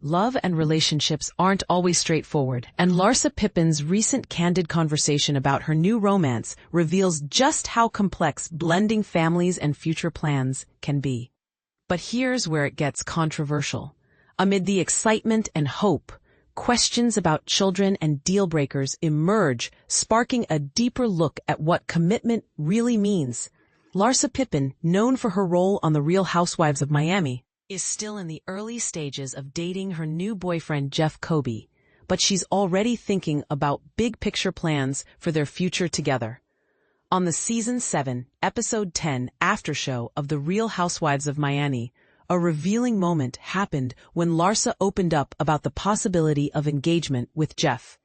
Love and relationships aren't always straightforward, and Larsa Pippen's recent candid conversation about her new romance reveals just how complex blending families and future plans can be. But here's where it gets controversial. Amid the excitement and hope, questions about children and deal-breakers emerge, sparking a deeper look at what commitment really means. Larsa Pippen, known for her role on The Real Housewives of Miami, is still in the early stages of dating her new boyfriend Jeff Coby, but she's already thinking about big-picture plans for their future together. On the Season 7, Episode 10 after show of The Real Housewives of Miami, a revealing moment happened when Larsa opened up about the possibility of engagement with Jeff.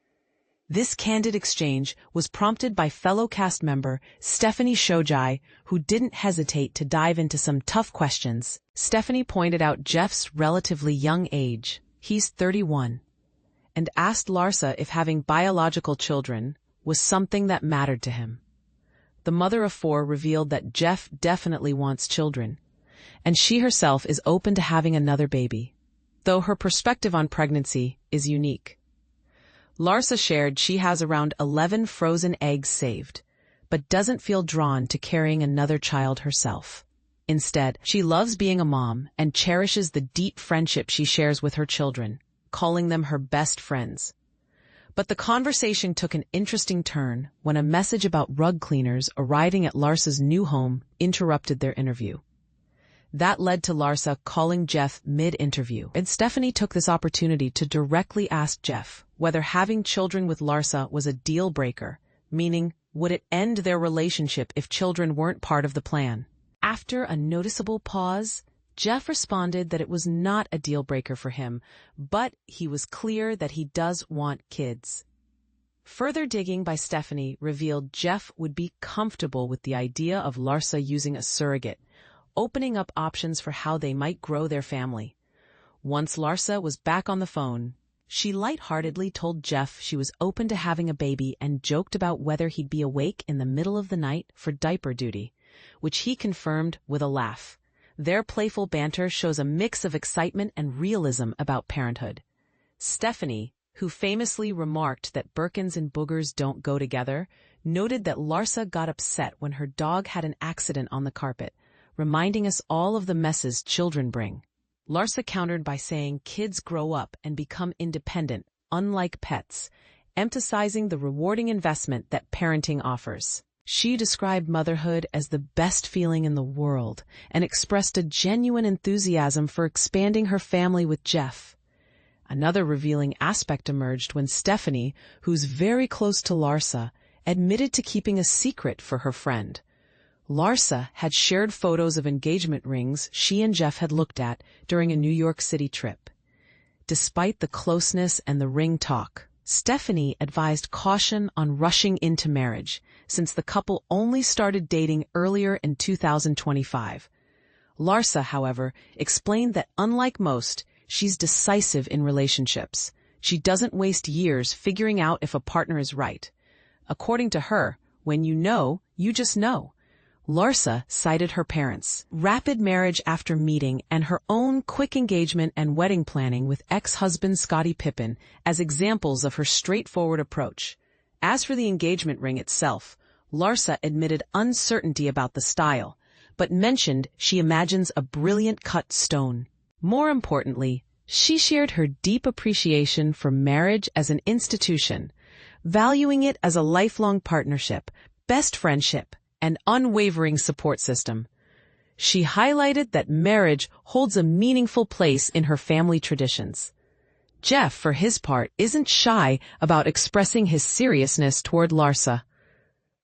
This candid exchange was prompted by fellow cast member Stephanie Shojai, who didn't hesitate to dive into some tough questions. Stephanie pointed out Jeff's relatively young age, he's 31, and asked Larsa if having biological children was something that mattered to him. The mother of four revealed that Jeff definitely wants children, and she herself is open to having another baby, though her perspective on pregnancy is unique. Larsa shared she has around 11 frozen eggs saved, but doesn't feel drawn to carrying another child herself. Instead, she loves being a mom and cherishes the deep friendship she shares with her children, calling them her best friends. But the conversation took an interesting turn when a message about rug cleaners arriving at Larsa's new home interrupted their interview. That led to Larsa calling Jeff mid-interview, and Stephanie took this opportunity to directly ask Jeff whether having children with Larsa was a deal-breaker, meaning would it end their relationship if children weren't part of the plan. After a noticeable pause, Jeff responded that it was not a deal-breaker for him, but he was clear that he does want kids. Further digging by Stephanie revealed Jeff would be comfortable with the idea of Larsa using a surrogate, opening up options for how they might grow their family. Once Larsa was back on the phone, she lightheartedly told Jeff she was open to having a baby and joked about whether he'd be awake in the middle of the night for diaper duty, which he confirmed with a laugh. Their playful banter shows a mix of excitement and realism about parenthood. Stephanie, who famously remarked that Birkins and boogers don't go together, noted that Larsa got upset when her dog had an accident on the carpet, reminding us all of the messes children bring. Larsa countered by saying kids grow up and become independent, unlike pets, emphasizing the rewarding investment that parenting offers. She described motherhood as the best feeling in the world and expressed a genuine enthusiasm for expanding her family with Jeff. Another revealing aspect emerged when Stephanie, who's very close to Larsa, admitted to keeping a secret for her friend. Larsa had shared photos of engagement rings she and Jeff had looked at during a New York City trip. Despite the closeness and the ring talk, Stephanie advised caution on rushing into marriage, since the couple only started dating earlier in 2025. Larsa, however, explained that unlike most, she's decisive in relationships. She doesn't waste years figuring out if a partner is right. According to her, when you know, you just know. Larsa cited her parents' rapid marriage after meeting and her own quick engagement and wedding planning with ex-husband Scottie Pippen as examples of her straightforward approach. As for the engagement ring itself, Larsa admitted uncertainty about the style, but mentioned she imagines a brilliant cut stone. More importantly, she shared her deep appreciation for marriage as an institution, valuing it as a lifelong partnership, best friendship, and unwavering support system. She highlighted that marriage holds a meaningful place in her family traditions. Jeff, for his part, isn't shy about expressing his seriousness toward Larsa.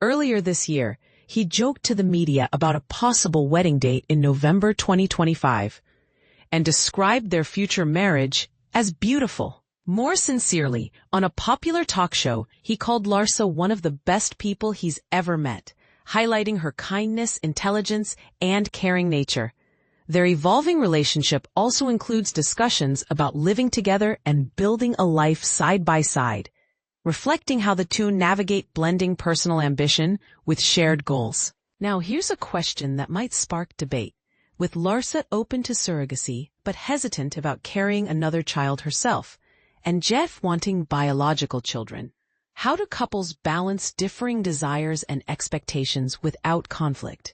Earlier this year, he joked to the media about a possible wedding date in November 2025 and described their future marriage as beautiful. More sincerely, on a popular talk show, he called Larsa one of the best people he's ever met, highlighting her kindness, intelligence, and caring nature. Their evolving relationship also includes discussions about living together and building a life side by side, reflecting how the two navigate blending personal ambition with shared goals. Now, here's a question that might spark debate. with Larsa open to surrogacy but hesitant about carrying another child herself, and Jeff wanting biological children. How do couples balance differing desires and expectations without conflict?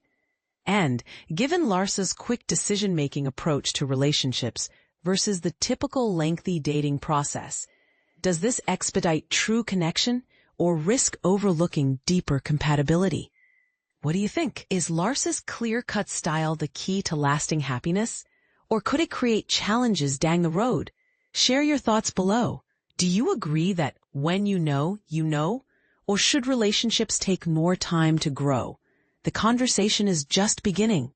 And, given Larsa's quick decision-making approach to relationships versus the typical lengthy dating process, does this expedite true connection or risk overlooking deeper compatibility? What do you think? Is Larsa's clear-cut style the key to lasting happiness? Or could it create challenges down the road? Share your thoughts below. Do you agree that when you know, you know? Or should relationships take more time to grow? The conversation is just beginning.